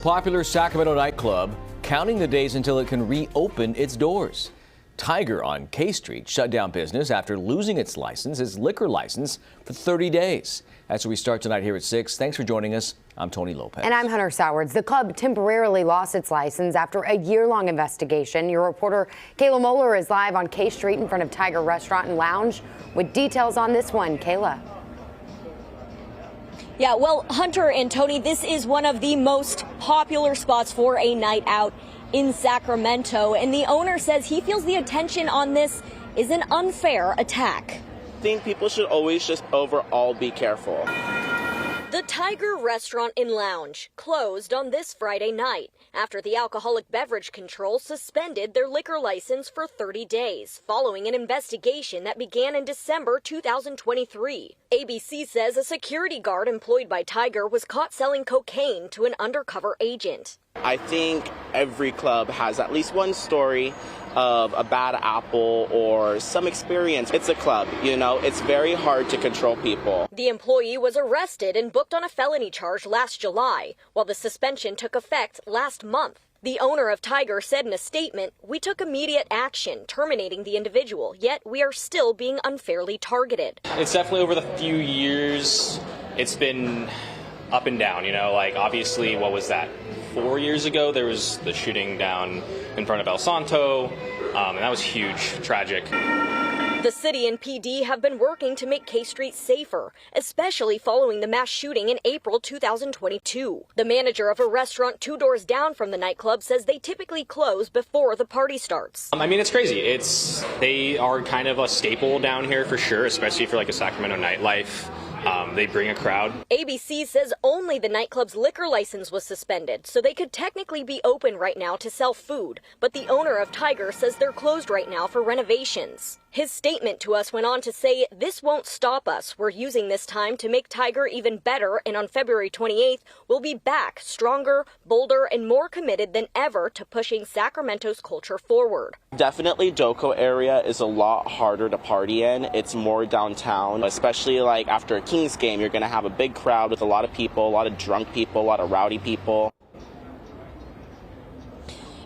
Popular Sacramento nightclub counting the days until it can reopen its doors. Tiger on K Street shut down business after losing its liquor license, for 30 days. That's where we start tonight here at 6. Thanks for joining us. I'm Tony Lopez. And I'm Hunter Sowards. The club temporarily lost its license after a year-long investigation. Your reporter Kayla Moeller is live on K Street in front of Tiger Restaurant and Lounge with details on this one. Kayla. Yeah, well, Hunter and Tony, this is one of the most popular spots for a night out in Sacramento, and the owner says he feels the attention on this is an unfair attack. I think people should always just overall be careful. The Tiger Restaurant and Lounge closed on this Friday night after the Alcoholic Beverage Control suspended their liquor license for 30 days following an investigation that began in December 2023. ABC says a security guard employed by Tiger was caught selling cocaine to an undercover agent. I think every club has at least one story of a bad apple or some experience. It's a club, you know, it's very hard to control people. The employee was arrested and booked on a felony charge last July, while the suspension took effect last month. The owner of Tiger said in a statement, "We took immediate action, terminating the individual, yet we are still being unfairly targeted." It's definitely over the few years, it's been up and down, you know, like obviously, what was that? 4 years ago, there was the shooting down in front of El Santo, and that was huge, tragic. The city and PD have been working to make K Street safer, especially following the mass shooting in April 2022. The manager of a restaurant 2 doors down from the nightclub says they typically close before the party starts. I mean, it's crazy. They are kind of a staple down here for sure, especially for like a Sacramento nightlife. They bring a crowd. ABC says only the nightclub's liquor license was suspended, so they could technically be open right now to sell food. But the owner of Tiger says they're closed right now for renovations. His statement to us went on to say, "This won't stop us. We're using this time to make Tiger even better, and on February 28th, we'll be back stronger, bolder, and more committed than ever to pushing Sacramento's culture forward." Definitely Doco area is a lot harder to party in. It's more downtown, especially like after a Kings game, you're going to have a big crowd with a lot of people, a lot of drunk people, a lot of rowdy people.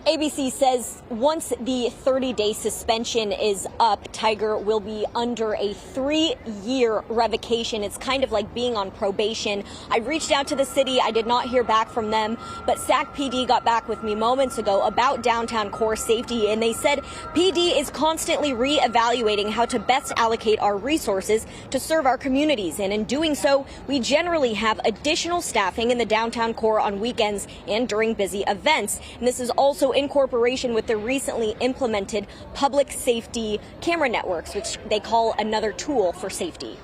ABC says once the 30-day suspension is up, Tiger will be under a 3-year revocation. It's kind of like being on probation. I reached out to the city. I did not hear back from them, but Sac PD got back with me moments ago about downtown core safety, and they said PD is constantly reevaluating how to best allocate our resources to serve our communities, and in doing so, we generally have additional staffing in the downtown core on weekends and during busy events. And this is also in cooperation with the recently implemented public safety camera networks, which they call another tool for safety.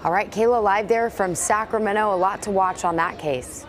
All right, Kayla, live there from Sacramento. A lot to watch on that case.